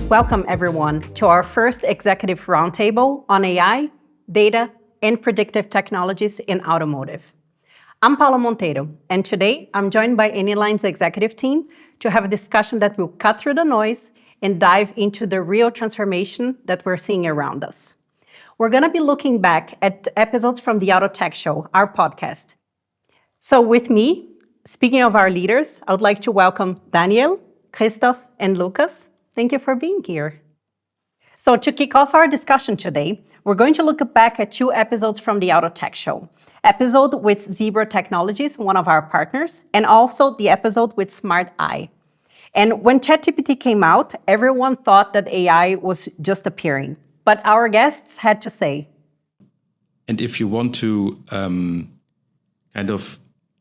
Welcome, everyone, to our first executive roundtable on AI, data, and predictive technologies in automotive. I'm Paula Monteiro, and today I'm joined by Anyline's executive team to have a discussion that will cut through the noise and dive into the real transformation that we're seeing around us. We're going to be looking back at episodes from the Auto Tech Show, our podcast. So with me, speaking of our leaders, I would like to welcome Daniel, Christoph, and Lucas. Thank you for being here. So to kick off our discussion today, we're going to look back at 2 episodes from the Auto Tech Show. Episode with Zebra Technologies, one of our partners, and also the episode with Smart Eye. And when ChatGPT came out, everyone thought that AI was just appearing. But our guests had to say. And if you want to kind of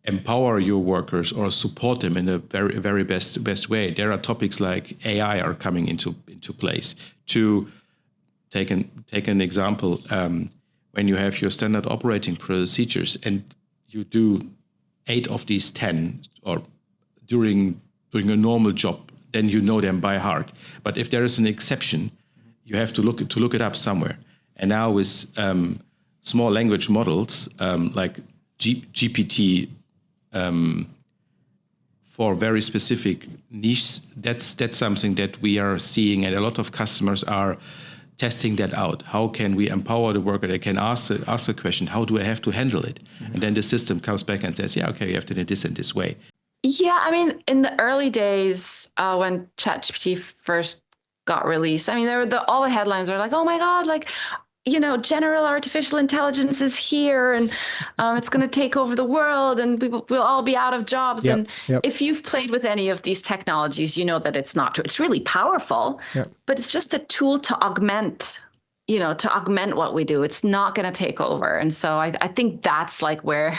empower your workers or support them in a very best way, there are topics like AI are coming into place. To take an example, when you have your standard operating procedures and you do 8 of these 10 or during a normal job, then you know them by heart. But if there is an exception, you have to look it up somewhere. And now with small language models like GPT for very specific niches, that's something that we are seeing, and a lot of customers are testing that out. How can we empower the worker? They can ask the question, how do I have to handle it? Mm-hmm. And then the system comes back and says, yeah, okay, you have to do this and this way. Yeah, I mean, in the early days when ChatGPT first got released, I mean, all the headlines are like, oh my God, like, general artificial intelligence is here and it's going to take over the world and we'll all be out of jobs. Yep. If you've played with any of these technologies, you know that it's not true. It's really powerful, but it's just a tool to augment what we do. It's not going to take over. And so I think that's like where,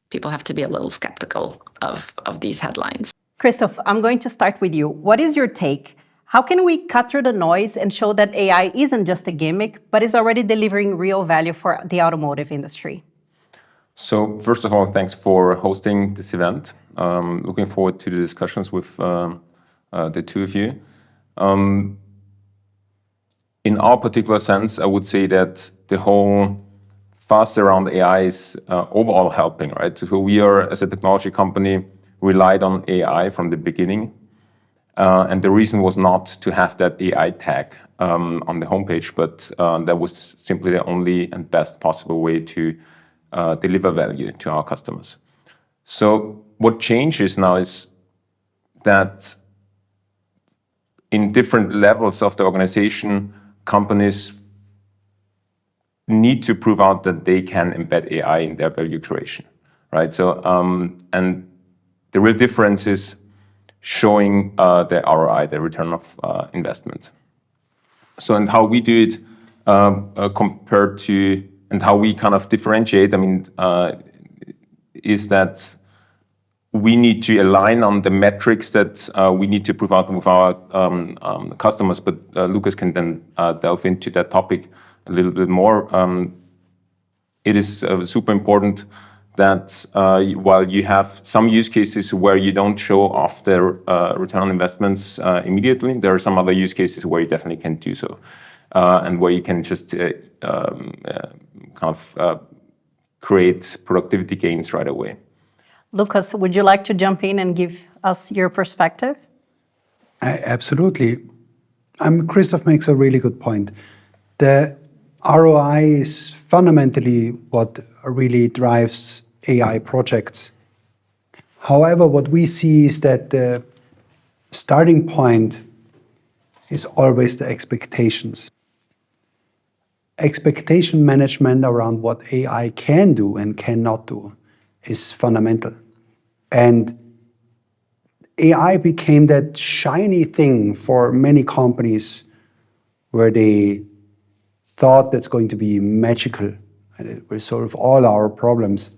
people have to be a little skeptical of these headlines. Christoph, I'm going to start with you. What is your take? How can we cut through the noise and show that AI isn't just a gimmick, but is already delivering real value for the automotive industry? So first of all, thanks for hosting this event. Looking forward to the discussions with the two of you. In our particular sense, I would say that the whole fuss around AI is overall helping, right? So we are, as a technology company, relied on AI from the beginning. And the reason was not to have that AI tag on the homepage, but that was simply the only and best possible way to deliver value to our customers. So what changes now is that in different levels of the organization, companies need to prove out that they can embed AI in their value creation, right? So, and the real difference is showing the ROI, the return of investment. So, and how we do it compared to, and how we kind of differentiate, is that we need to align on the metrics that we need to prove out with our customers, but Lucas can then delve into that topic a little bit more. It is super important that while you have some use cases where you don't show off the return on investments immediately, there are some other use cases where you definitely can do so, and where you can just create productivity gains right away. Lucas, would you like to jump in and give us your perspective? Absolutely. Christoph makes a really good point. The ROI is fundamentally what really drives AI projects. However, what we see is that the starting point is always the expectations. expectation management around what AI can do and cannot do is fundamental. And AI became that shiny thing for many companies where they thought that's going to be magical and it will solve all our problems.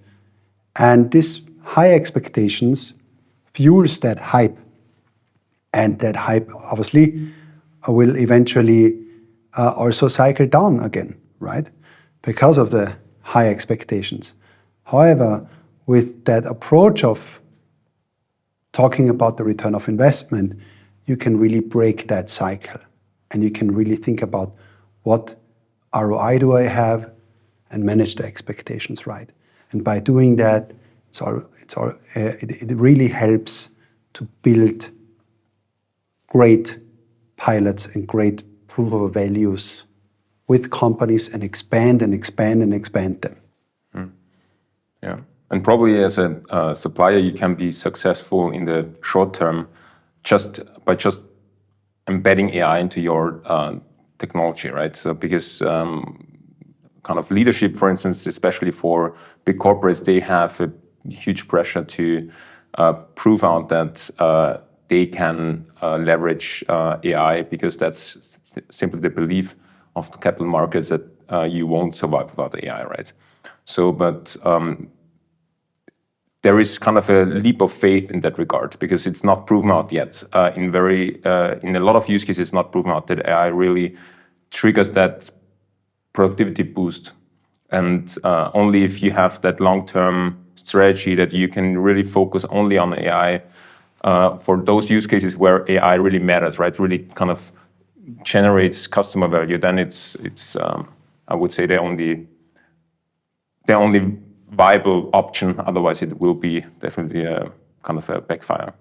And these high expectations fuels that hype. And that hype, obviously, will eventually also cycle down again, right? Because of the high expectations. However, with that approach of talking about the return of investment, you can really break that cycle. And you can really think about what ROI do I have and manage the expectations right. And by doing that, it really helps to build great pilots and great proof of values with companies and expand and expand and expand them. Yeah, and probably as a supplier, you can be successful in the short term just by embedding AI into your technology, right? So because kind of leadership, for instance, especially for big corporates, they have a huge pressure to prove out that they can leverage AI because that's simply the belief of the capital markets that you won't survive without AI, right? So, but there is kind of a leap of faith in that regard because it's not proven out yet. In a lot of use cases, it's not proven out that AI really triggers that productivity boost. And only if you have that long-term strategy that you can really focus only on AI for those use cases where AI really matters, right? Really kind of generates customer value. Then it's I would say the only viable option. Otherwise, it will be definitely a kind of a backfire.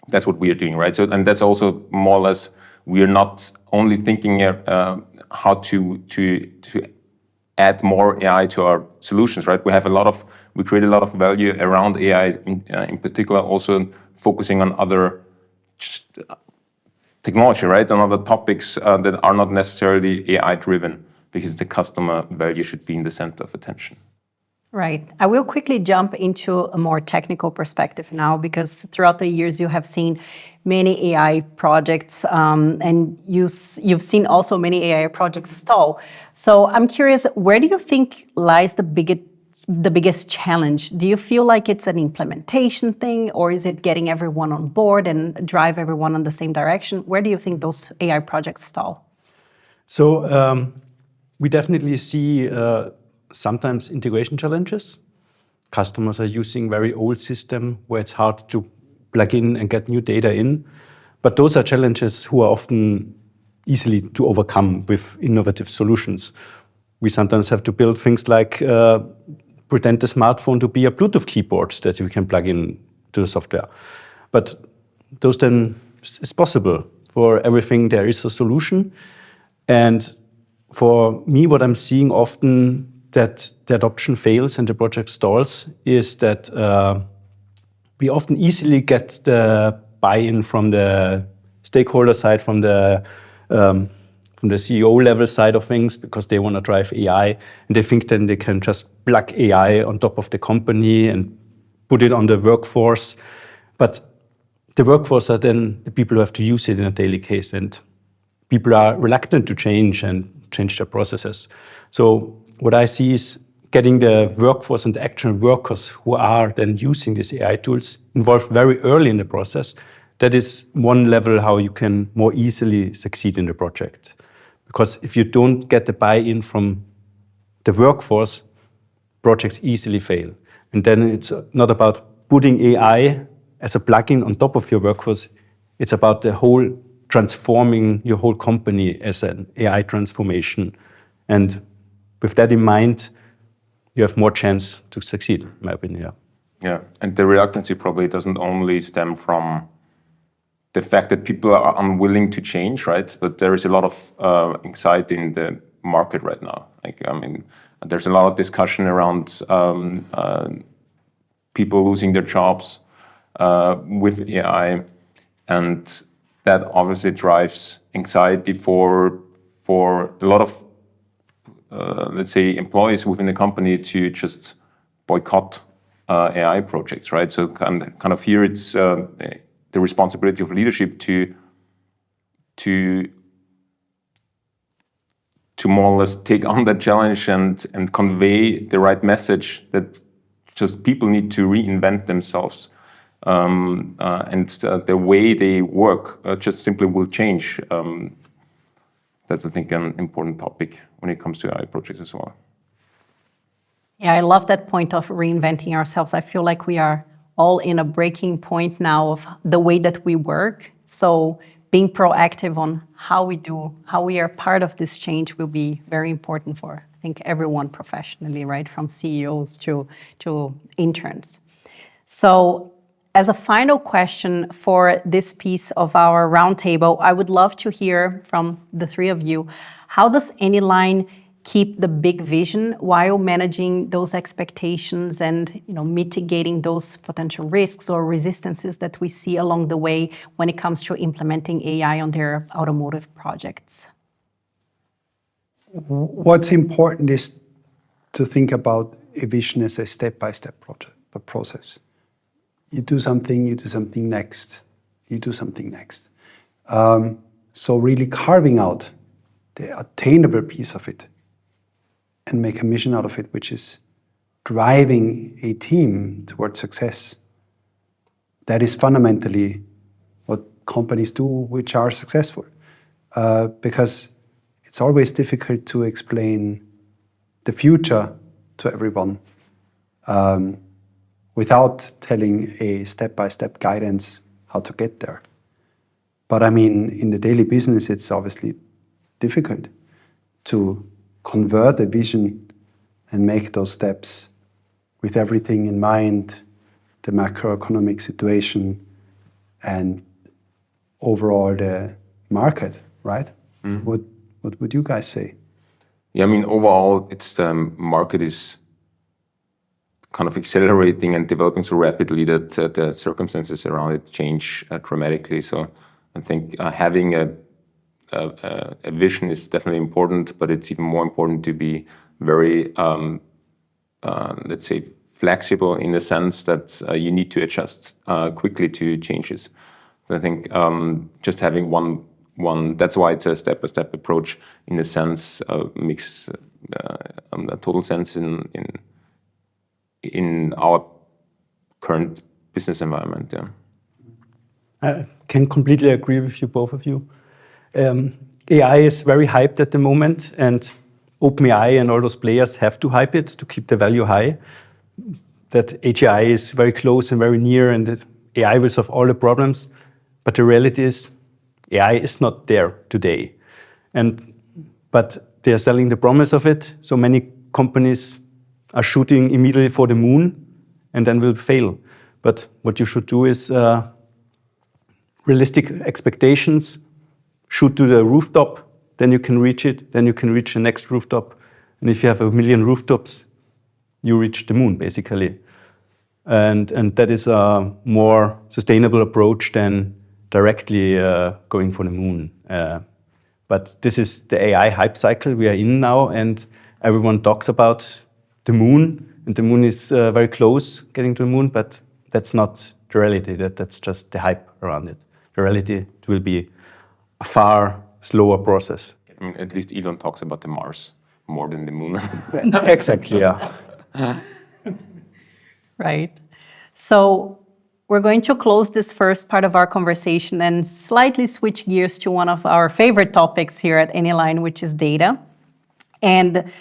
That's what we are doing, right? So, and that's also more or less we are not only thinking how to add more AI to our solutions, right? We create a lot of value around AI, in particular, also focusing on other technology, right? On other topics that are not necessarily AI driven, because the customer value should be in the center of attention. Right. I will quickly jump into a more technical perspective now, because throughout the years you have seen many AI projects, and you've seen also many AI projects stall. So I'm curious, where do you think lies the biggest challenge? Do you feel like it's an implementation thing, or is it getting everyone on board and drive everyone in the same direction? Where do you think those AI projects stall? So we definitely see sometimes integration challenges. Customers are using very old system where it's hard to plug in and get new data in. But those are challenges who are often easily to overcome with innovative solutions. We sometimes have to build things like pretend the smartphone to be a Bluetooth keyboard that you can plug in to the software. But those then is possible. For everything there is a solution. And for me, what I'm seeing often that the adoption fails and the project stalls is that we often easily get the buy-in from the stakeholder side, from the CEO level side of things, because they want to drive AI, and they think then they can just plug AI on top of the company and put it on the workforce. But the workforce are then the people who have to use it in a daily case, and people are reluctant to change their processes. So what I see is getting the workforce and the actual workers who are then using these AI tools involved very early in the process. That is one level how you can more easily succeed in the project. Because if you don't get the buy-in from the workforce, projects easily fail. And then it's not about putting AI as a plugin on top of your workforce. It's about the whole transforming your whole company as an AI transformation. And with that in mind, you have more chance to succeed, in my opinion. Yeah, and the reluctancy probably doesn't only stem from the fact that people are unwilling to change, right? But there is a lot of anxiety in the market right now. There's a lot of discussion around people losing their jobs with AI, and that obviously drives anxiety for a lot of let's say, employees within the company to just boycott AI projects, right? So kind of here it's the responsibility of leadership to more or less take on that challenge and convey the right message that just people need to reinvent themselves. And the way they work just simply will change. That's, I think, an important topic when it comes to AI projects as well. Yeah, I love that point of reinventing ourselves. I feel like we are all in a breaking point now of the way that we work. So being proactive on how we are part of this change will be very important for, I think, everyone professionally, right? From CEOs to interns. So as a final question for this piece of our roundtable, I would love to hear from the three of you, how does Anyline keep the big vision while managing those expectations and mitigating those potential risks or resistances that we see along the way when it comes to implementing AI on their automotive projects? What's important is to think about a vision as a step-by-step process. You do something next, you do something next. So really carving out the attainable piece of it and make a mission out of it, which is driving a team towards success. That is fundamentally what companies do which are successful. Because it's always difficult to explain the future to everyone without telling a step-by-step guidance how to get there. But I mean, in the daily business, it's obviously difficult to convert a vision and make those steps with everything in mind, the macroeconomic situation and overall the market, right? Mm-hmm. What would you guys say? Yeah, I mean, overall, it's the market is kind of accelerating and developing so rapidly that the circumstances around it change dramatically. So I think having a vision is definitely important, but it's even more important to be very, let's say, flexible in the sense that you need to adjust quickly to changes. So I think just having one, that's why it's a step-by-step approach in a sense makes a total sense in our current business environment. Yeah. I can completely agree with you, both of you. AI is very hyped at the moment, and OpenAI and all those players have to hype it to keep the value high. That AGI is very close and very near, and that AI will solve all the problems. But the reality is, AI is not there today. But they are selling the promise of it. So many companies are shooting immediately for the moon and then will fail. But what you should do is realistic expectations. Shoot to the rooftop, then you can reach it, then you can reach the next rooftop. And if you have 1 million rooftops, you reach the moon, basically. And that is a more sustainable approach than directly going for the moon. But this is the AI hype cycle we are in now, and everyone talks about the moon, and the moon is very close getting to the moon, but that's not the reality. That's just the hype around it. The reality, it will be a far slower process. I mean, at least Elon talks about the Mars more than the moon. Exactly, yeah. Right. So we're going to close this first part of our conversation and slightly switch gears to one of our favorite topics here at Anyline, which is data. And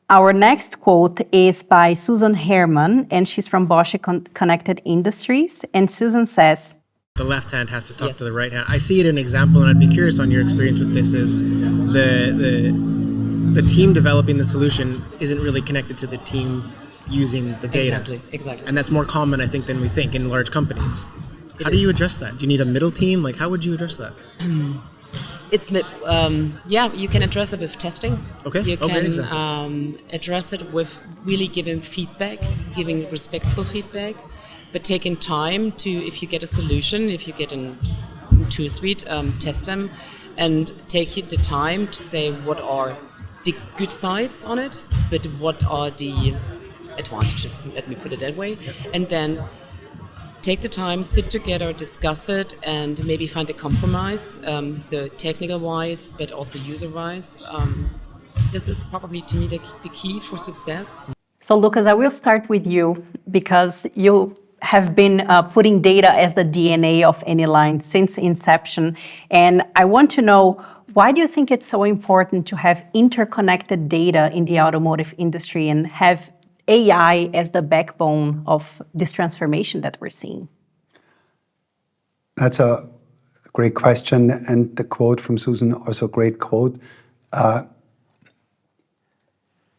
our next quote is by Susan Herman, and she's from Bosch Connected Industries. And Susan says, the left hand has to talk to the right hand. I see it in an example, and I'd be curious on your experience with this, is the team developing the solution isn't really connected to the team using the data. Exactly. And that's more common, I think, than we think in large companies. How do you address that? Do you need a middle team? Like, how would you address that? You can address it with testing. Okay. You can address it with really giving feedback, giving respectful feedback, but taking time to, if you get a solution, if you get a tool suite, test them, and take the time to say what are the good sides on it, but what are the advantages, let me put it that way, and then take the time, sit together, discuss it, and maybe find a compromise, so technical-wise, but also user-wise. This is probably, to me, the key for success. So Lucas, I will start with you because you have been putting data as the DNA of Anyline since inception. And I want to know, why do you think it's so important to have interconnected data in the automotive industry and have AI as the backbone of this transformation that we're seeing? That's a great question. And the quote from Susan, also a great quote.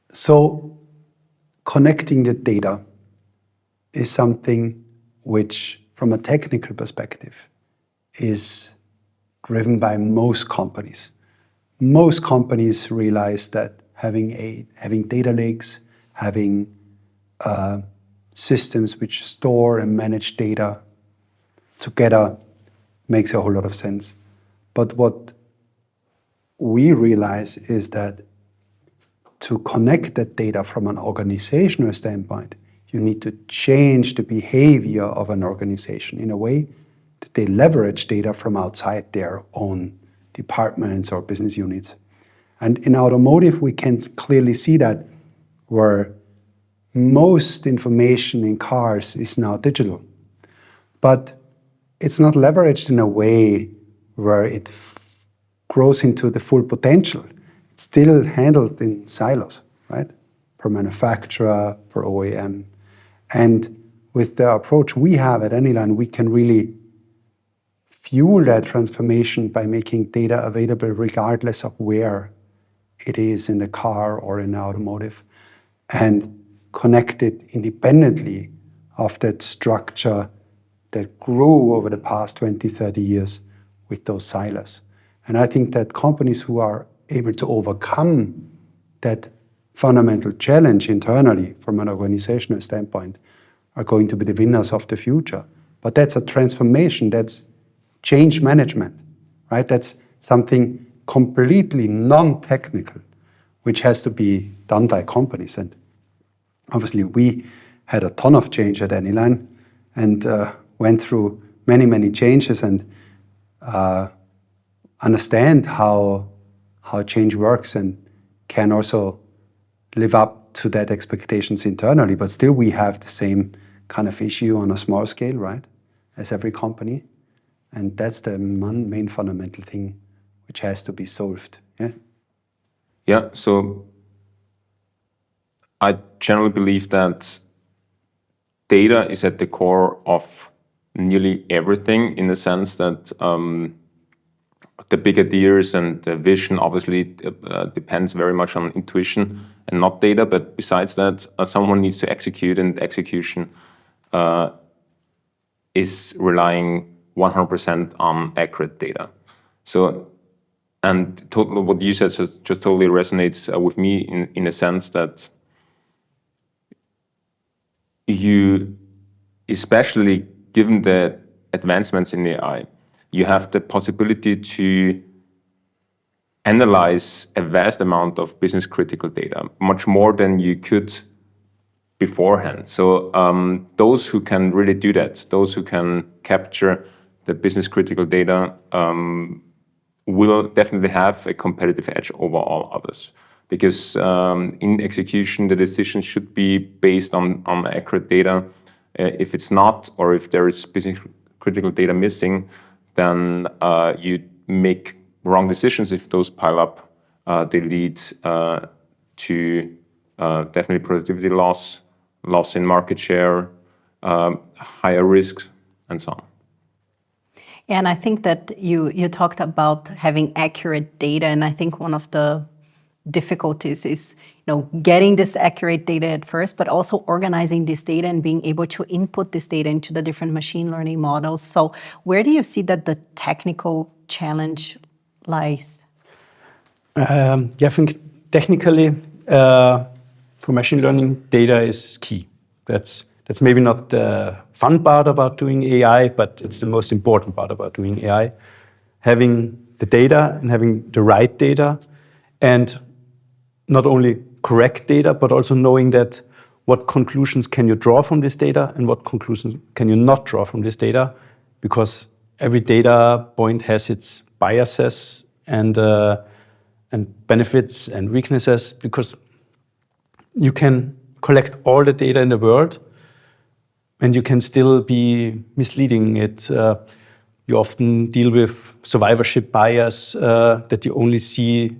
So connecting the data is something which, from a technical perspective, is driven by most companies. Most companies realize that having data lakes, having systems which store and manage data together makes a whole lot of sense. But what we realize is that to connect that data from an organizational standpoint, you need to change the behavior of an organization in a way that they leverage data from outside their own departments or business units. And in automotive, we can clearly see that where most information in cars is now digital. But it's not leveraged in a way where it grows into the full potential. It's still handled in silos, right? Per manufacturer, per OEM. And with the approach we have at Anyline, we can really fuel that transformation by making data available regardless of where it is in the car or in the automotive, and connect it independently of that structure that grew over the past 20, 30 years with those silos. And I think that companies who are able to overcome that fundamental challenge internally from an organizational standpoint are going to be the winners of the future. But that's a transformation, that's change management, right? That's something completely non-technical, which has to be done by companies. And obviously we had a ton of change at Anyline and went through many, many changes and understand how change works and can also live up to that expectations internally. But still we have the same kind of issue on a small scale, right? As every company. And that's the main fundamental thing which has to be solved. Yeah. Yeah, so I generally believe that data is at the core of nearly everything, in the sense that the big ideas and the vision obviously depends very much on intuition and not data. But besides that, someone needs to execute, and execution is relying 100% on accurate data. So, and what you said just totally resonates with me in a sense that you, especially given the advancements in AI, you have the possibility to analyze a vast amount of business critical data, much more than you could beforehand. So those who can really do that, those who can capture the business critical data will definitely have a competitive edge over all others. Because in execution, the decision should be based on accurate data. If it's not, or if there is business critical data missing, then you make wrong decisions. If those pile up, they lead to definitely productivity loss in market share, higher risks, and so on. And I think that you talked about having accurate data, and I think one of the difficulties is getting this accurate data at first, but also organizing this data and being able to input this data into the different machine learning models. So where do you see that the technical challenge lies? I think technically for machine learning, data is key. That's maybe not the fun part about doing AI, but it's the most important part about doing AI. Having the data and having the right data. And not only correct data, but also knowing that what conclusions can you draw from this data and what conclusions can you not draw from this data, because every data point has its biases and benefits and weaknesses, because you can collect all the data in the world and you can still be misleading it. You often deal with survivorship bias, that you only see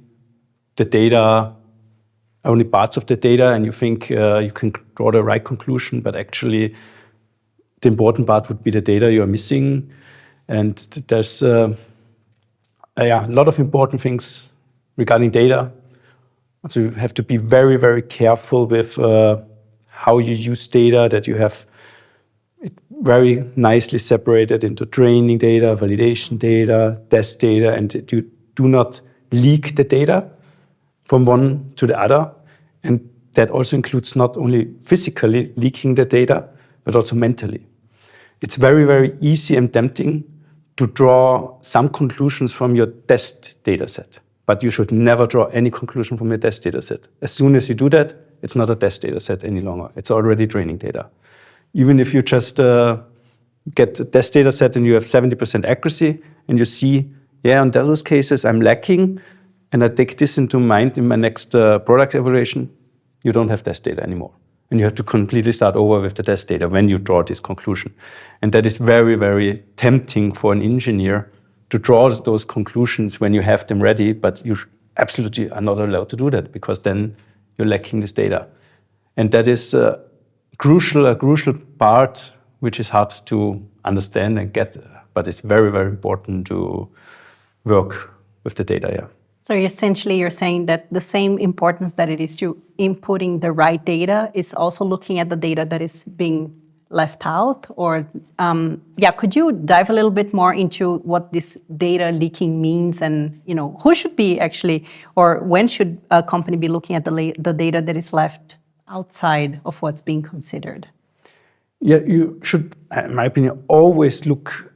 the data, only parts of the data, and you think you can draw the right conclusion, but actually the important part would be the data you are missing. And there's a lot of important things regarding data. So you have to be very, very careful with how you use data, that you have it very nicely separated into training data, validation data, test data, and you do not leak the data from one to the other. And that also includes not only physically leaking the data, but also mentally. It's very, very easy and tempting to draw some conclusions from your test data set, but you should never draw any conclusion from your test data set. As soon as you do that, it's not a test data set any longer. It's already training data. Even if you just get a test data set and you have 70% accuracy and you see, yeah, in those cases I'm lacking, and I take this into mind in my next product evaluation, you don't have test data anymore. And you have to completely start over with the test data when you draw this conclusion. And that is very, very tempting for an engineer to draw those conclusions when you have them ready, but you absolutely are not allowed to do that, because then you're lacking this data. And that is a crucial part, which is hard to understand and get, but it's very, very important to work with the data, yeah. So essentially you're saying that the same importance that it is to inputting the right data is also looking at the data that is being left out? Or, could you dive a little bit more into what this data leaking means, and, who should be actually, or when should a company be looking at the data that is left outside of what's being considered? Yeah, you should, in my opinion, always look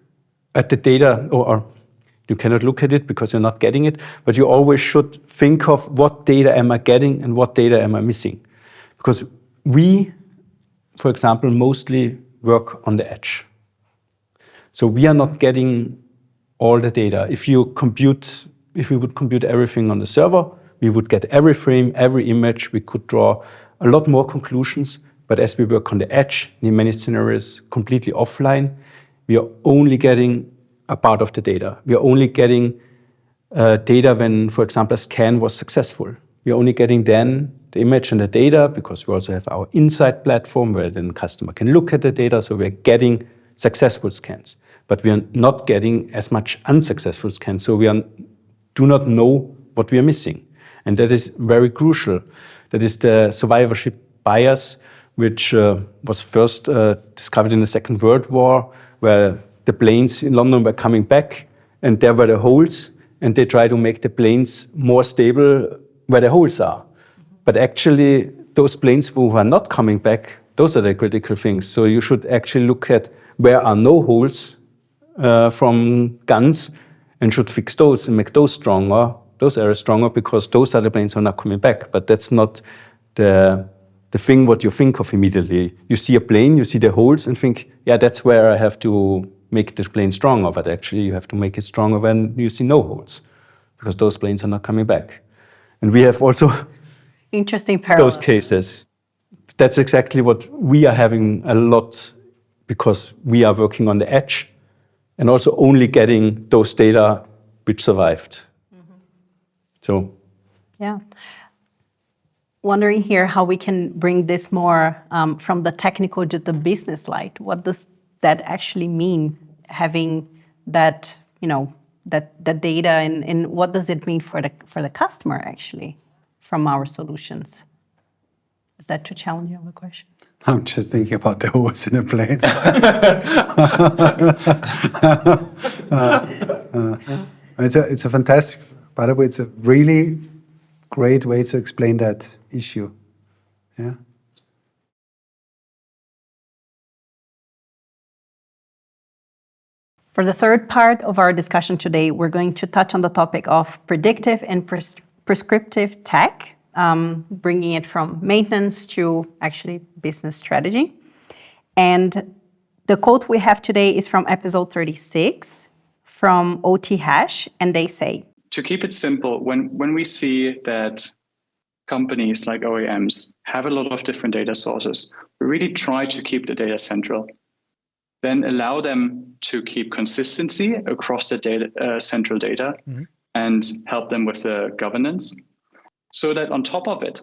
at the data, or you cannot look at it because you're not getting it, but you always should think of what data am I getting and what data am I missing. Because we, for example, mostly work on the edge. So we are not getting all the data. If we would compute everything on the server, we would get every frame, every image, we could draw a lot more conclusions. But as we work on the edge, in many scenarios completely offline, we are only getting a part of the data. We are only getting data when, for example, a scan was successful. We are only getting then the image and the data, because we also have our insight platform where then the customer can look at the data. So we're getting successful scans, but we are not getting as much unsuccessful scans. So we do not know what we are missing. And that is very crucial. That is the survivorship bias, which was first discovered in the Second World War, where the planes in London were coming back and there were the holes, and they try to make the planes more stable where the holes are. But actually, those planes who are not coming back, those are the critical things. So you should actually look at where are no holes from guns, and should fix those and make those stronger, those areas stronger, because those are the planes who are not coming back. But that's not the thing what you think of immediately. You see a plane, you see the holes, and think, yeah, that's where I have to make the plane stronger. But actually, you have to make it stronger when you see no holes, because those planes are not coming back. And we have also interesting parallel. Those cases. That's exactly what we are having a lot, because we are working on the edge and also only getting those data which survived. Mm-hmm. So, yeah. Wondering here how we can bring this more from the technical to the business light. What does that actually mean, having that, that data, and what does it mean for the customer actually from our solutions? Is that too challenging of a question? I'm just thinking about the holes in the planes. It's a fantastic, by the way, it's a really great way to explain that issue. Yeah. For the third part of our discussion today, we're going to touch on the topic of predictive and prescriptive tech bringing it from maintenance to actually business strategy. And the quote we have today is from episode 36 from OT Hash, and they say, to keep it simple, when we see that companies like OEMs have a lot of different data sources, we really try to keep the data central. Then allow them to keep consistency across the data, central data, and help them with the governance. So that on top of it,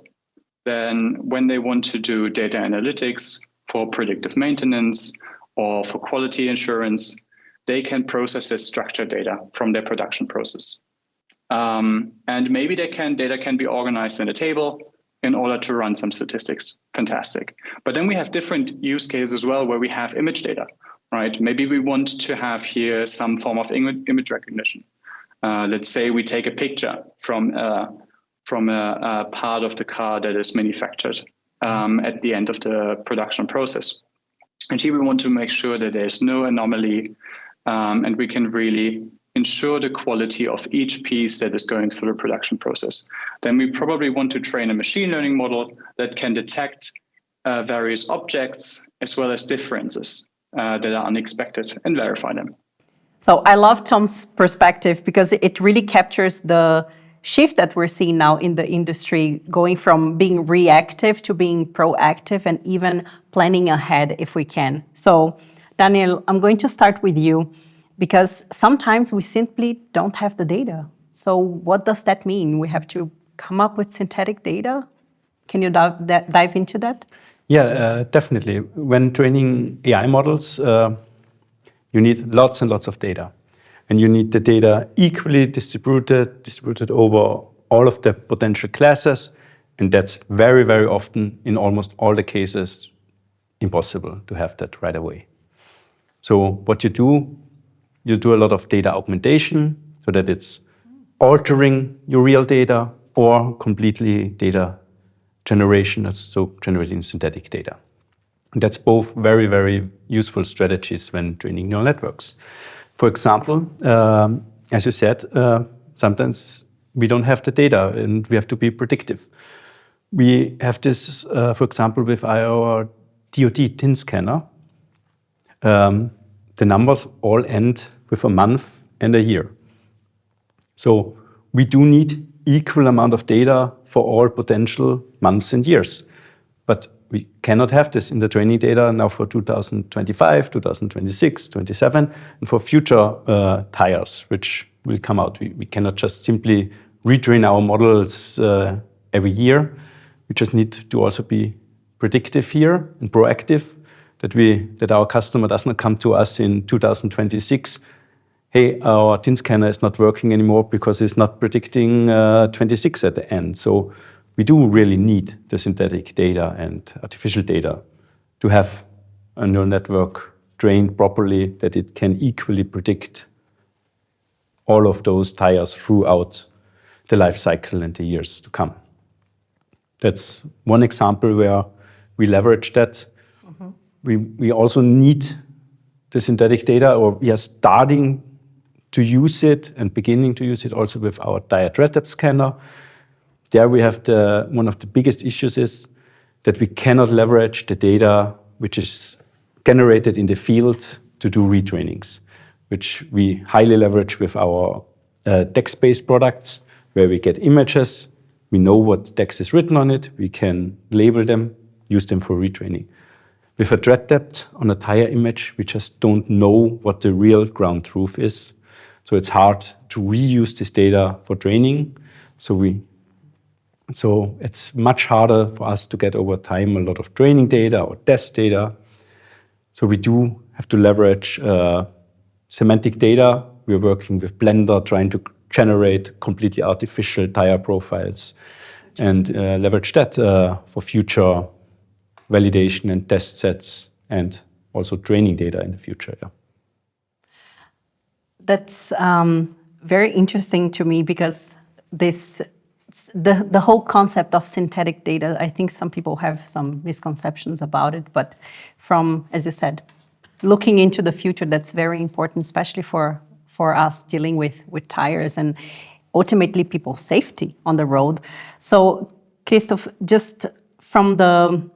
then when they want to do data analytics for predictive maintenance or for quality assurance, they can process this structured data from their production process. And maybe data can be organized in a table in order to run some statistics. Fantastic. But then we have different use cases as well where we have image data, right? Maybe we want to have here some form of image recognition. Let's say we take a picture from a part of the car that is manufactured at the end of the production process. And here we want to make sure that there's no anomaly, and we can really ensure the quality of each piece that is going through the production process. Then we probably want to train a machine learning model that can detect various objects as well as differences that are unexpected and verify them. So I love Tom's perspective because it really captures the shift that we're seeing now in the industry, going from being reactive to being proactive and even planning ahead if we can. So Daniel, I'm going to start with you because sometimes we simply don't have the data. So what does that mean? We have to come up with synthetic data? Can you dive into that? Yeah, definitely. When training AI models, you need lots and lots of data. And you need the data equally distributed over all of the potential classes. And that's very, very often, in almost all the cases, impossible to have that right away. So what you do a lot of data augmentation so that it's altering your real data or completely data generation, so generating synthetic data. And that's both very, very useful strategies when training neural networks. For example, as you said, sometimes we don't have the data and we have to be predictive. We have this, for example, with our DoD TIN scanner. The numbers all end with a month and a year. So we do need equal amount of data for all potential months and years. But we cannot have this in the training data now for 2025, 2026, 27, and for future tires, which will come out. We cannot just simply retrain our models every year. We just need to also be predictive here and proactive, that our customer does not come to us in 2026. Hey, our TIN scanner is not working anymore because it's not predicting 26 at the end. So we do really need the synthetic data and artificial data to have a neural network trained properly, that it can equally predict all of those tires throughout the life cycle and the years to come. That's one example where we leverage that. We also need the synthetic data, or we are starting to use it and beginning to use it also with our tire tread depth scanner. There we have one of the biggest issues is that we cannot leverage the data which is generated in the field to do retrainings, which we highly leverage with our text-based products, where we get images, we know what text is written on it, we can label them, use them for retraining. With a tread depth on a tire image, we just don't know what the real ground truth is. So it's hard to reuse this data for training. So it's much harder for us to get over time a lot of training data or test data. So we do have to leverage semantic data. We're working with Blender, trying to generate completely artificial tire profiles and leverage that for future validation and test sets and also training data in the future. Yeah. That's very interesting to me because the whole concept of synthetic data, I think some people have some misconceptions about it, but from, as you said, looking into the future, that's very important, especially for us dealing with tires and ultimately people's safety on the road. So Christoph, just from the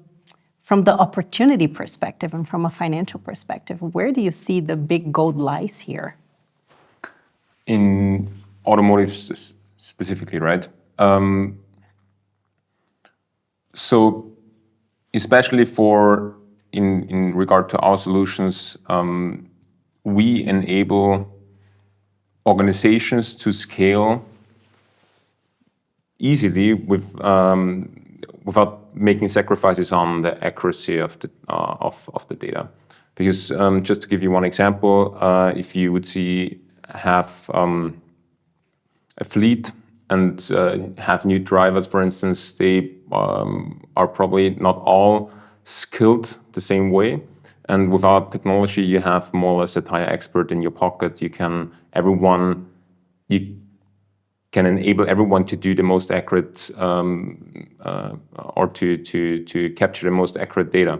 opportunity perspective and from a financial perspective, where do you see the big gold lies here? In automotive specifically, right? So especially in regard to our solutions, we enable organizations to scale easily without making sacrifices on the accuracy of the data. Because just to give you one example, if you would have a fleet and have new drivers, for instance, they are probably not all skilled the same way. And with our technology, you have more or less a tire expert in your pocket. You can enable everyone to do the most accurate or to capture the most accurate data,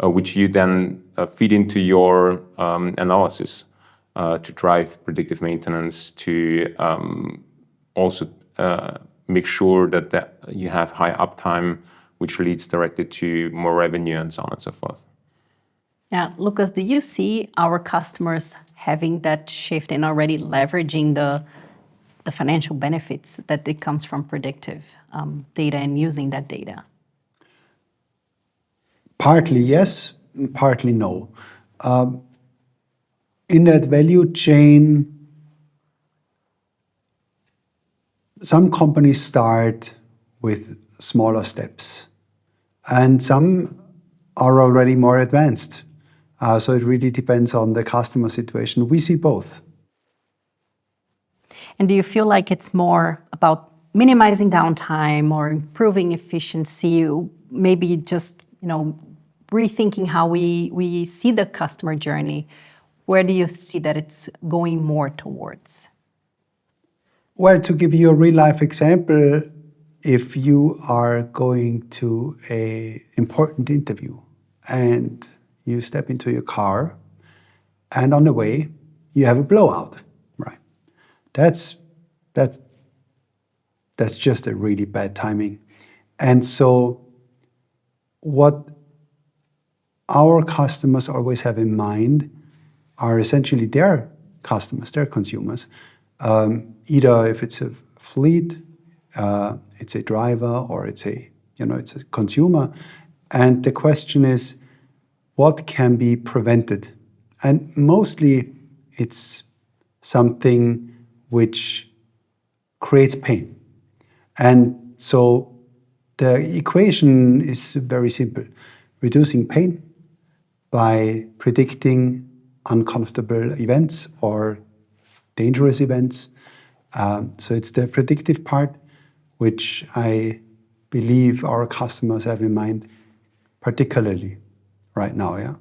which you then feed into your analysis to drive predictive maintenance, to also make sure that you have high uptime, which leads directly to more revenue and so on and so forth. Yeah, Lucas, do you see our customers having that shift and already leveraging the financial benefits that it comes from predictive data and using that data? Partly yes, partly no. In that value chain, some companies start with smaller steps, and some are already more advanced. So it really depends on the customer situation. We see both. And do you feel like it's more about minimizing downtime or improving efficiency, maybe just rethinking how we see the customer journey? Where do you see that it's going more towards? Well, to give you a real-life example, if you are going to an important interview and you step into your car and on the way you have a blowout, right? That's just a really bad timing. And so what our customers always have in mind are essentially their customers, their consumers. Either if it's a fleet, it's a driver, or it's a consumer. And the question is, what can be prevented? And mostly it's something which creates pain. And so the equation is very simple. Reducing pain by predicting uncomfortable events or dangerous events. So it's the predictive part, which I believe our customers have in mind, particularly right now, yeah.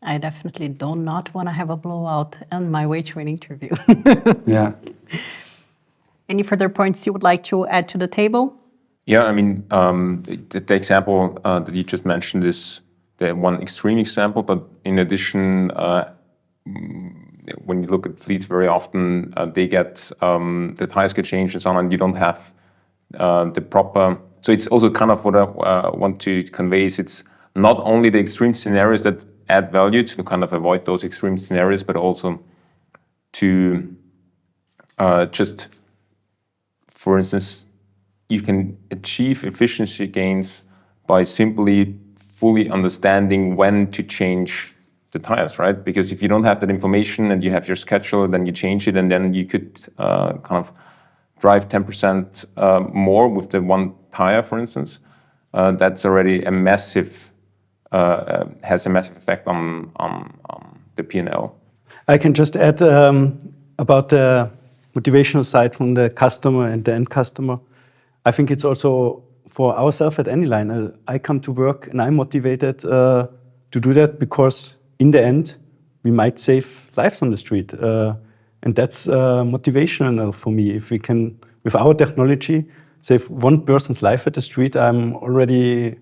I definitely do not want to have a blowout on my way to an interview. Yeah. Any further points you would like to add to the table? Yeah, I mean, the example that you just mentioned is the one extreme example, but in addition, when you look at fleets, very often they get the tires get changed and so on, and you don't have the proper. So it's also kind of what I want to convey is it's not only the extreme scenarios that add value to kind of avoid those extreme scenarios, but also to just, for instance, you can achieve efficiency gains by simply fully understanding when to change the tires, right? Because if you don't have that information and you have your schedule, then you change it, and then you could kind of drive 10% more with the one tire, for instance. That's already a massive, has a massive effect on the P&L. I can just add about the motivational side from the customer and the end customer. I think it's also for ourselves at Anyline. I come to work and I'm motivated to do that because in the end, we might save lives on the street. And that's motivational for me. If we can, with our technology, save one person's life at the street, I'm already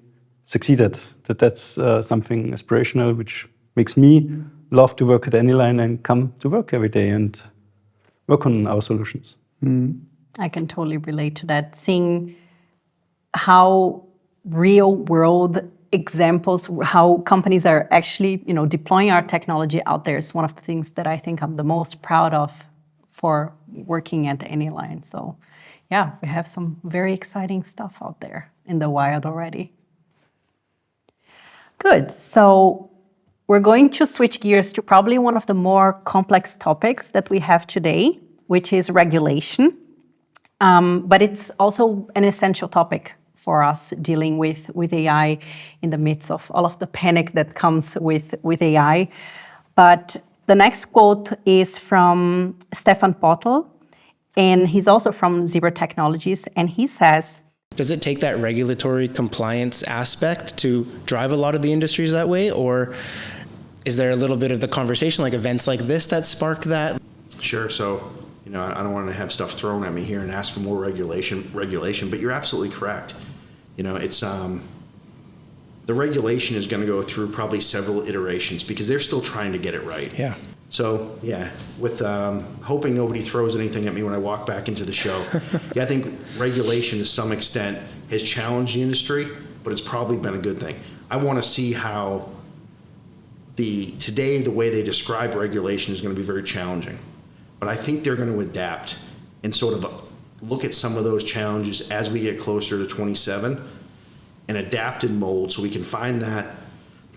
succeeded. That's something aspirational, which makes me love to work at Anyline and come to work every day and work on our solutions. I can totally relate to that. Seeing how real world examples, how companies are actually, deploying our technology out there is one of the things that I think I'm the most proud of for working at Anyline. So yeah, we have some very exciting stuff out there in the wild already. Good. So we're going to switch gears to probably one of the more complex topics that we have today, which is regulation. But it's also an essential topic for us dealing with AI in the midst of all of the panic that comes with AI. But the next quote is from Stefan Pottel, and he's also from Zebra Technologies, and he says, Does it take that regulatory compliance aspect to drive a lot of the industries that way, or is there a little bit of the conversation, like events like this, that spark that? Sure. So, I don't want to have stuff thrown at me here and ask for more regulation, but you're absolutely correct. It's the regulation is going to go through probably several iterations because they're still trying to get it right. Yeah. So, with hoping nobody throws anything at me when I walk back into the show. I think regulation to some extent has challenged the industry, but it's probably been a good thing. I want to see how today the way they describe regulation is going to be very challenging. But I think they're going to adapt and sort of look at some of those challenges as we get closer to 27 and adapt and mold so we can find that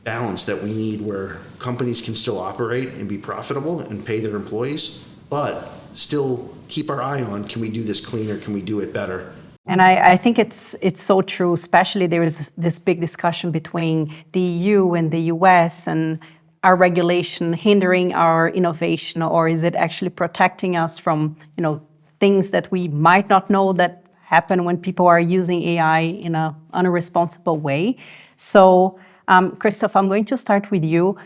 balance that we need where companies can still operate and be profitable and pay their employees, but still keep our eye on, can we do this cleaner? Can we do it better? And I think it's so true, especially there is this big discussion between the EU and the US and our regulation hindering our innovation, or is it actually protecting us from, things that we might not know that happen when people are using AI in an irresponsible way? So, Christoph, I'm going to start with you.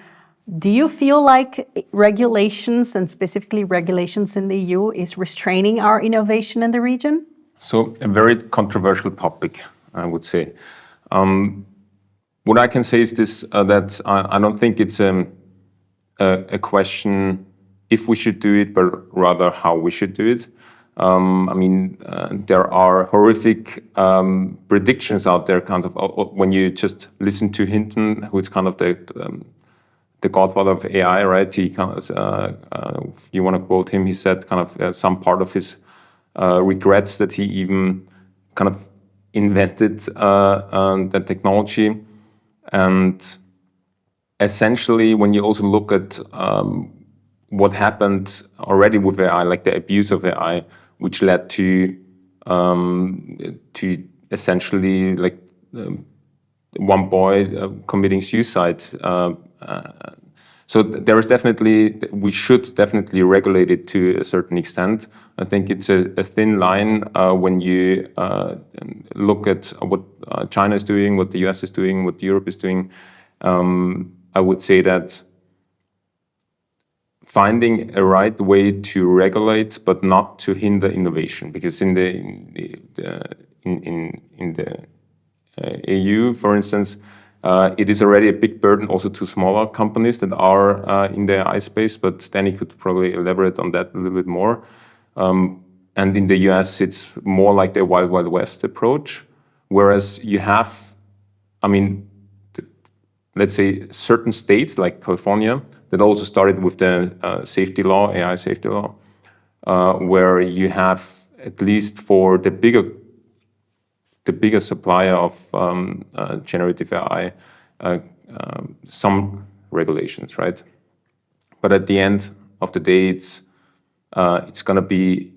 Do you feel like regulations, and specifically regulations in the EU, is restraining our innovation in the region? So a very controversial topic, I would say. What I can say is this, that I don't think it's a question if we should do it, but rather how we should do it. There are horrific predictions out there, kind of, when you just listen to Hinton, who is kind of the godfather of AI, right? He kind of, if you want to quote him, he said kind of some part of his regrets that he even kind of invented that technology. And essentially, when you also look at what happened already with AI, like the abuse of AI, which led to essentially like one boy committing suicide. So there is we should definitely regulate it to a certain extent. I think it's a thin line when you look at what China is doing, what the US is doing, what Europe is doing. I would say that finding a right way to regulate, but not to hinder innovation, because in the EU, for instance, it is already a big burden also to smaller companies that are in the AI space, but Danny could probably elaborate on that a little bit more. And in the US, it's more like the Wild Wild West approach, whereas you have, let's say, certain states like California that also started with the safety law, AI safety law, where you have, at least for the bigger supplier of generative AI, some regulations, right? But at the end of the day, it's going to be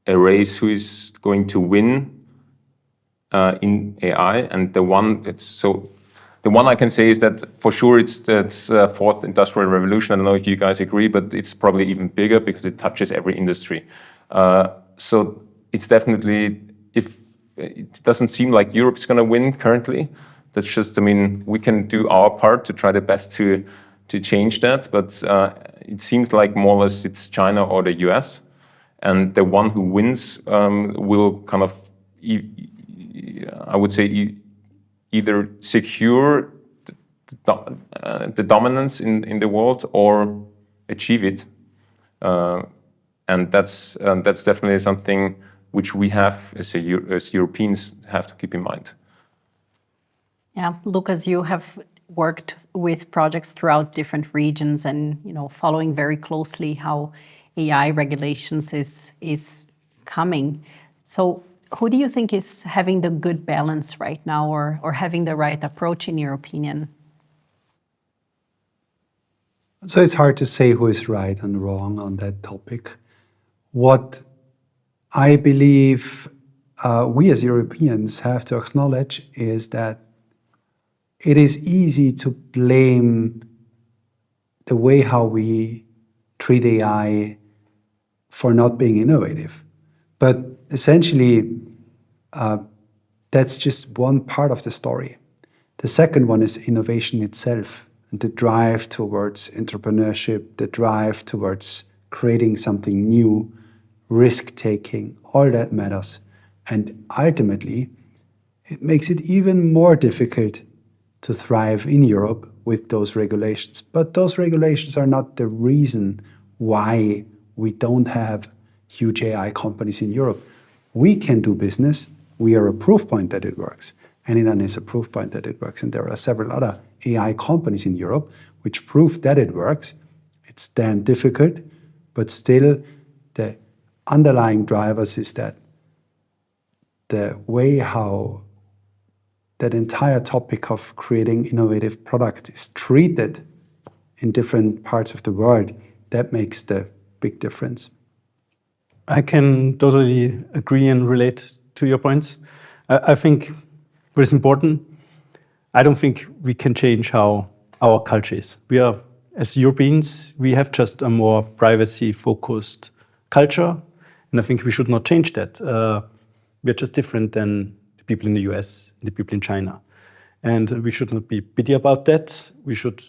a race who is going to win in AI, and the one I can say is that for sure it's the fourth industrial revolution. I don't know if you guys agree, but it's probably even bigger because it touches every industry. So it's definitely, if it doesn't seem like Europe's going to win currently. That's just, we can do our part to try the best to change that, but it seems like more or less it's China or the US, and the one who wins will kind of, I would say, either secure the dominance in the world or achieve it, and that's definitely something which we have as Europeans have to keep in mind. Yeah, Lucas, you have worked with projects throughout different regions and following very closely how AI regulations is coming. So who do you think is having the good balance right now or having the right approach in your opinion? So it's hard to say who is right and wrong on that topic. What I believe we as Europeans have to acknowledge is that it is easy to blame the way how we treat AI for not being innovative. But essentially, that's just one part of the story. The second one is innovation itself and the drive towards entrepreneurship, the drive towards creating something new, risk-taking, all that matters. And ultimately, it makes it even more difficult to thrive in Europe with those regulations. But those regulations are not the reason why we don't have huge AI companies in Europe. We can do business. We are a proof point that it works. Anyone is a proof point that it works. And there are several other AI companies in Europe which prove that it works. It's damn difficult, but still the underlying drivers is that the way how that entire topic of creating innovative products is treated in different parts of the world, that makes the big difference. I can totally agree and relate to your points. I think what is important, I don't think we can change how our culture is. We are, as Europeans, we have just a more privacy-focused culture, and I think we should not change that. We are just different than the people in the US and the people in China. And we should not be pity about that. We should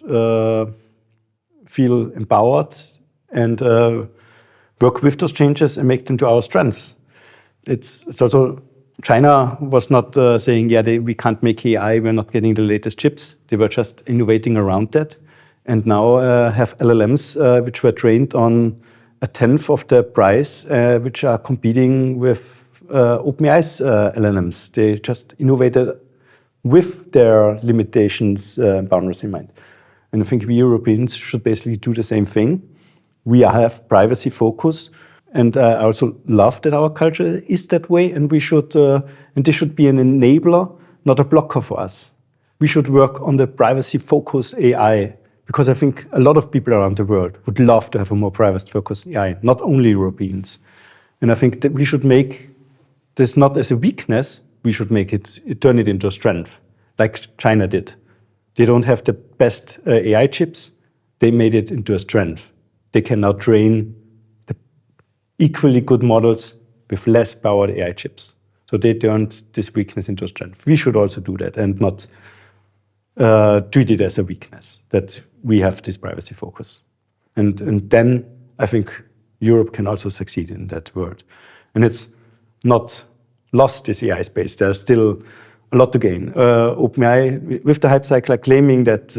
feel empowered and work with those changes and make them to our strengths. It's also, China was not saying, we can't make AI, we're not getting the latest chips. They were just innovating around that. And now have LLMs which were trained on a tenth of the price, which are competing with OpenAI's LLMs. They just innovated with their limitations and boundaries in mind. And I think we Europeans should basically do the same thing. We have privacy focus, and I also love that our culture is that way, and we should, and this should be an enabler, not a blocker for us. We should work on the privacy focus AI, because I think a lot of people around the world would love to have a more privacy focused AI, not only Europeans. And I think that we should make this not as a weakness, we should make it, turn it into a strength, like China did. They don't have the best AI chips, they made it into a strength. They can now train the equally good models with less powered AI chips. So they turned this weakness into a strength. We should also do that and not treat it as a weakness, that we have this privacy focus. And then I think Europe can also succeed in that world. And it's not lost, this AI space. There's still a lot to gain. OpenAI, with the hype cycle, are claiming that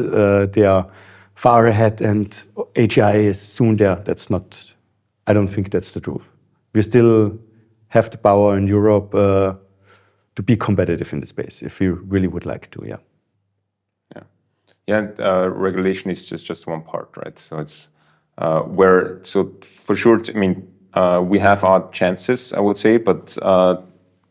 they are far ahead and AGI is soon there. That's not, I don't think that's the truth. We still have the power in Europe to be competitive in the space if we really would like to, yeah. Regulation is just one part, right? So it's so for sure, I mean, we have our chances, I would say, but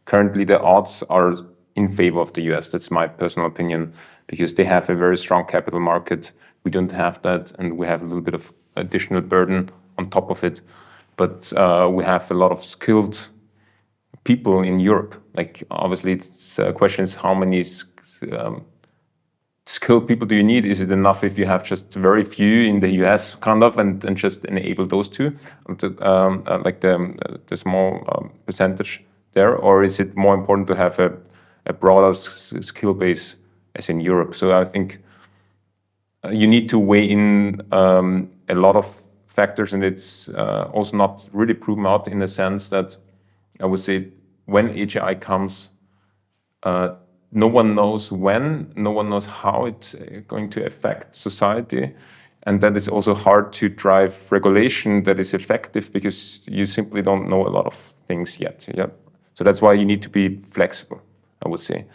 currently the odds are in favor of the US. That's my personal opinion, because they have a very strong capital market. We don't have that, and we have a little bit of additional burden on top of it. But we have a lot of skilled people in Europe. Like, obviously, the question is how many skilled people do you need? Is it enough if you have just very few in the US, kind of, and just enable those two, like the small percentage there? Or is it more important to have a broader skill base as in Europe? So I think you need to weigh in a lot of factors, and it's also not really proven out in the sense that I would say when AGI comes, no one knows when, no one knows how it's going to affect society. And that is also hard to drive regulation that is effective because you simply don't know a lot of things yet. Yeah. So that's why you need to be flexible, I would say.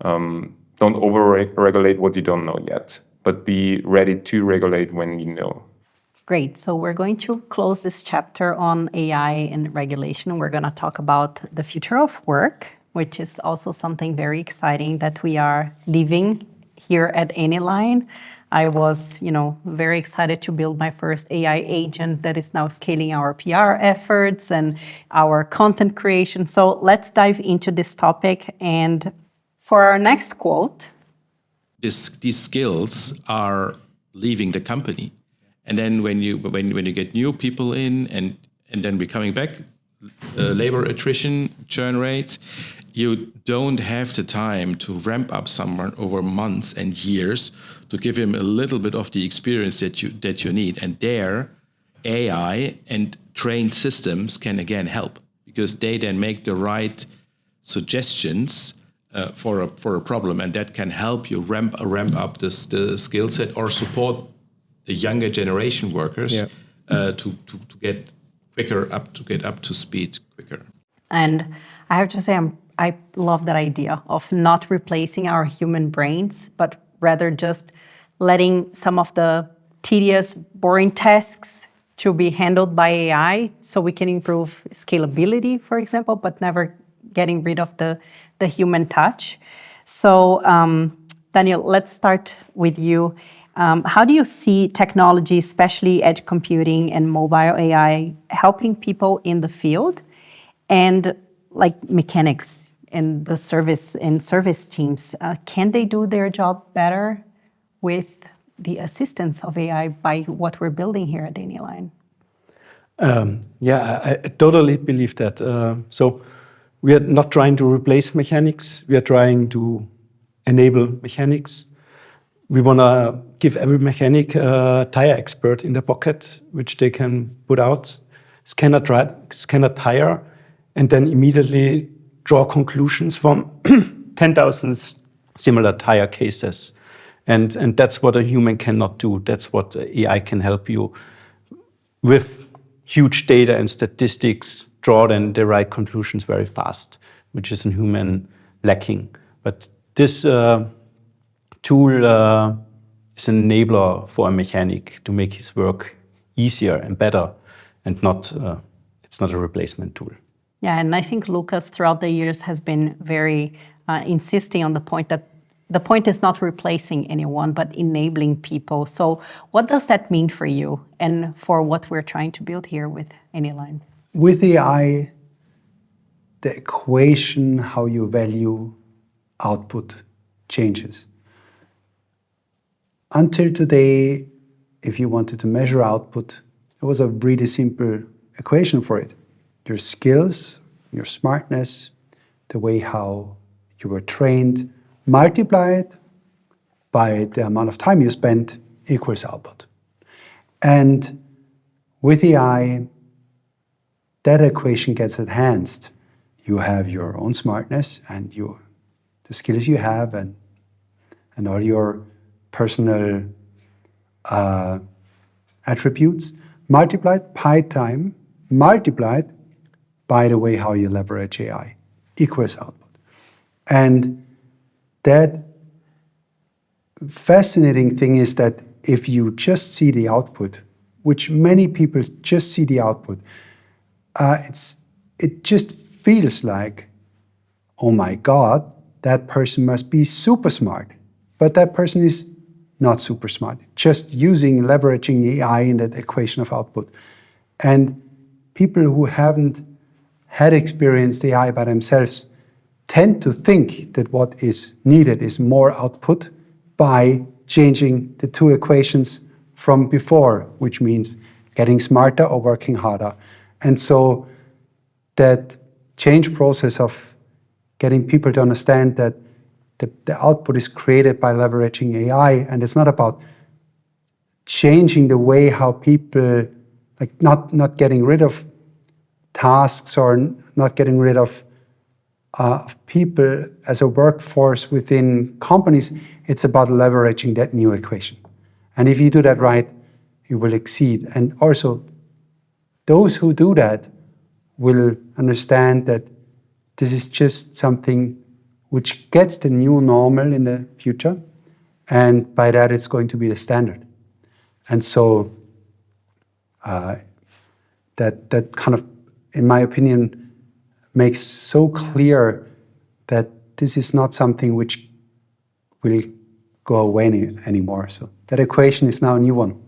Don't over-regulate what you don't know yet, but be ready to regulate when you know. Great. So we're going to close this chapter on AI and regulation. We're going to talk about the future of work, which is also something very exciting that we are living here at Anyline. I was, very excited to build my first AI agent that is now scaling our PR efforts and our content creation. So let's dive into this topic. And for our next quote, these skills are leaving the company, and then when you get new people in, and then we're coming back, labor attrition, churn rates, you don't have the time to ramp up someone over months and years to give him a little bit of the experience that you need. And there, AI and trained systems can again help, because they then make the right suggestions for a problem, and that can help you ramp up the skill set or support the younger generation workers to get up to speed quicker. And I have to say, I love that idea of not replacing our human brains, but rather just letting some of the tedious, boring tasks to be handled by AI, so we can improve scalability, for example, but never getting rid of the human touch. So, Daniel, let's start with you. How do you see technology, especially edge computing and mobile AI, helping people in the field, and like mechanics in the service teams? Can they do their job better with the assistance of AI by what we're building here at Anyline? I totally believe that. So we are not trying to replace mechanics. We are trying to enable mechanics. We want to give every mechanic a tire expert in their pocket, which they can put out, scan a tire, and then immediately draw conclusions from 10,000 similar tire cases. And that's what a human cannot do. That's what AI can help you with huge data and statistics, draw then the right conclusions very fast, which is a human lacking. But this tool is an enabler for a mechanic to make his work easier and better, and it's not a replacement tool. Yeah, and I think Lucas throughout the years has been very insisting on the point that the point is not replacing anyone, but enabling people. So what does that mean for you and for what we're trying to build here with Anyline? With AI, the equation, how you value output, changes. Until today, if you wanted to measure output, it was a really simple equation for it. Your skills, your smartness, the way how you were trained, multiplied by the amount of time you spent equals output. And with AI, that equation gets enhanced. You have your own smartness and the skills you have and all your personal attributes multiplied by time, multiplied by the way how you leverage AI equals output. And that fascinating thing is that if you just see the output, which many people just see the output, it just feels like, oh my God, that person must be super smart. But that person is not super smart, just leveraging AI in that equation of output. And people who haven't had experienced AI by themselves tend to think that what is needed is more output by changing the two equations from before, which means getting smarter or working harder. And so that change process of getting people to understand that the output is created by leveraging AI, and it's not about changing the way how people, like not getting rid of tasks or not getting rid of people as a workforce within companies. It's about leveraging that new equation. And if you do that right, you will exceed. And also, those who do that will understand that This is just something which gets the new normal in the future, and by that it's going to be the standard. And so that kind of, in my opinion, makes so clear that this is not something which will go away anymore. So that equation is now a new one.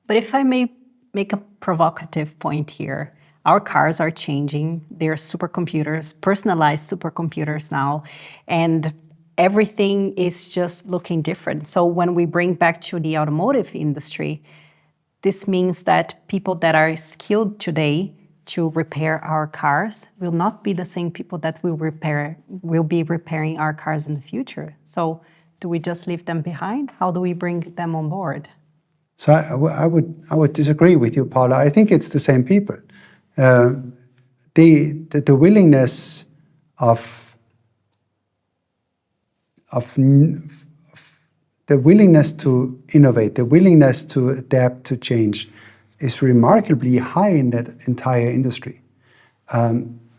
But if I may make a provocative point here, our cars are changing. They're supercomputers, personalized supercomputers now, and everything is just looking different. So when we bring back to the automotive industry, this means that people that are skilled today to repair our cars will not be the same people that will be repairing our cars in the future. So do we just leave them behind? How do we bring them on board? So I would disagree with you, Paula. I think it's the same people. The willingness the willingness to innovate, the willingness to adapt to change is remarkably high in that entire industry.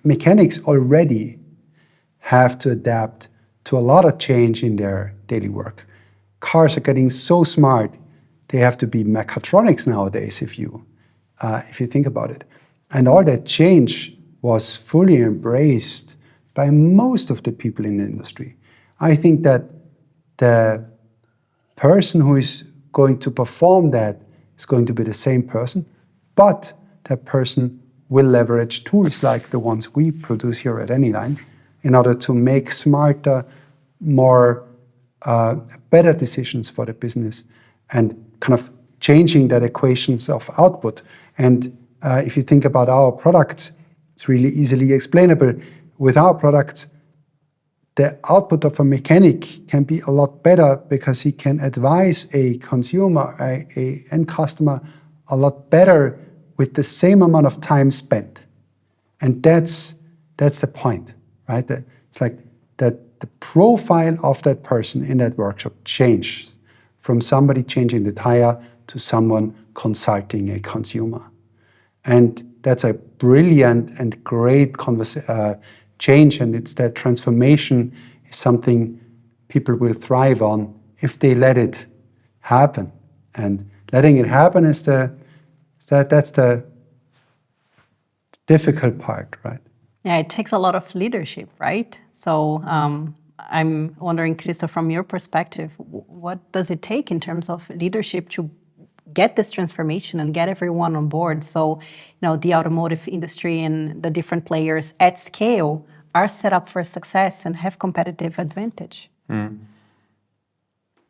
Mechanics already have to adapt to a lot of change in their daily work. Cars are getting so smart, they have to be mechatronics nowadays, if you think about it. And all that change was fully embraced by most of the people in the industry. I think that the person who is going to perform that is going to be the same person, but that person will leverage tools like the ones we produce here at Anyline in order to make smarter, more better decisions for the business and kind of changing that equations of output. And if you think about our products, it's really easily explainable. With our products, the output of a mechanic can be a lot better because he can advise a consumer, a end customer, a lot better with the same amount of time spent. And that's the point, right? It's like that the profile of that person in that workshop changed from somebody changing the tire to someone consulting a consumer. And that's a brilliant and great change, and it's that transformation is something people will thrive on if they let it happen. And letting it happen that's the difficult part, right? Yeah, it takes a lot of leadership, right? So I'm wondering, Christoph, from your perspective, what does it take in terms of leadership to get this transformation and get everyone on board? So, the automotive industry and the different players at scale are set up for success and have competitive advantage.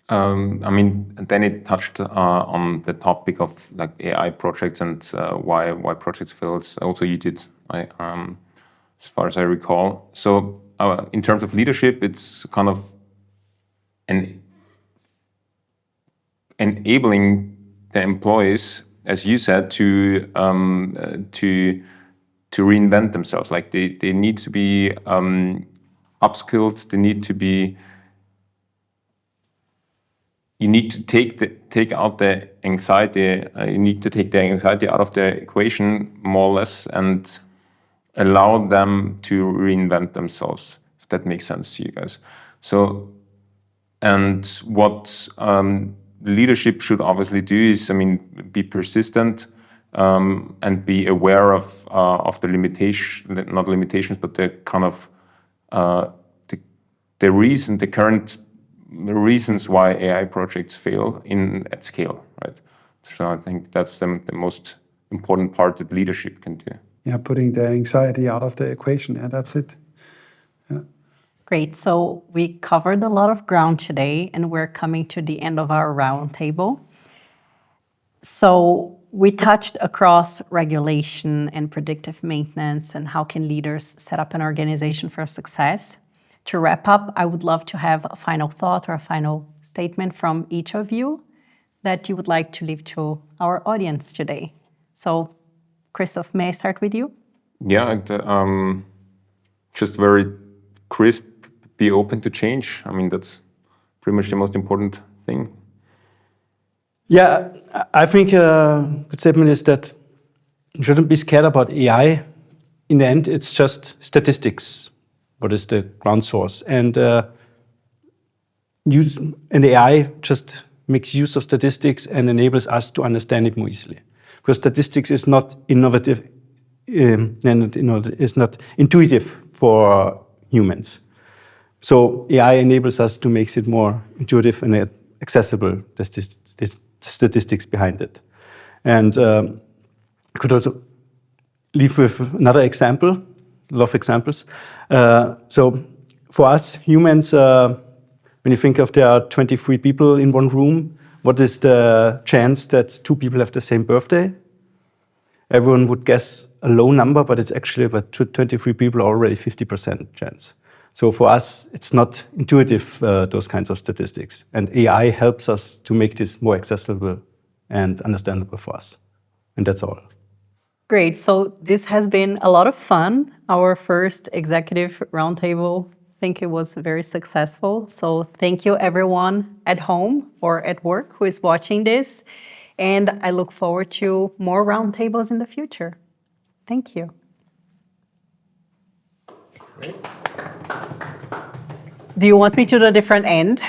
Danny touched on the topic of like AI projects and why projects fail. Also, you did, as far as I recall. So, in terms of leadership, it's kind of enabling the employees, as you said, to reinvent themselves. Like they need to be upskilled. They need to be. You need to take out the anxiety. You need to take the anxiety out of the equation, more or less, and allow them to reinvent themselves. If that makes sense to you guys. So, and what leadership should obviously do is, be persistent and be aware of the not limitations, but the kind of the current reasons why AI projects fail at scale, right? So I think that's the most important part that leadership can do. Yeah, putting the anxiety out of the equation. Yeah, that's it. Yeah. Great. So we covered a lot of ground today, and we're coming to the end of our roundtable. So we touched across regulation and predictive maintenance and how can leaders set up an organization for success. To wrap up, I would love to have a final thought or a final statement from each of you that you would like to leave to our audience today. So, Christoph, may I start with you? Yeah, just very crisp, be open to change. That's pretty much the most important thing. Yeah, I think a good statement is that you shouldn't be scared about AI. in the end, it's just statistics. What is the ground source? And AI just makes use of statistics and enables us to understand it more easily. Because statistics is not innovative, and is not intuitive for humans. So AI enables us to make it more intuitive and accessible, the statistics behind it. And I could also leave with another example, a lot of examples. So for us humans, when you think of there are 23 people in one room, what is the chance that 2 people have the same birthday? Everyone would guess a low number, but it's actually about 23 people are already 50% chance. So for us, it's not intuitive, those kinds of statistics. And AI helps us to make this more accessible and understandable for us. And that's all. Great. So this has been a lot of fun. Our first executive roundtable, I think it was very successful. So thank you everyone at home or at work who is watching this. And I look forward to more roundtables in the future. Thank you. Do you want me to do a different end?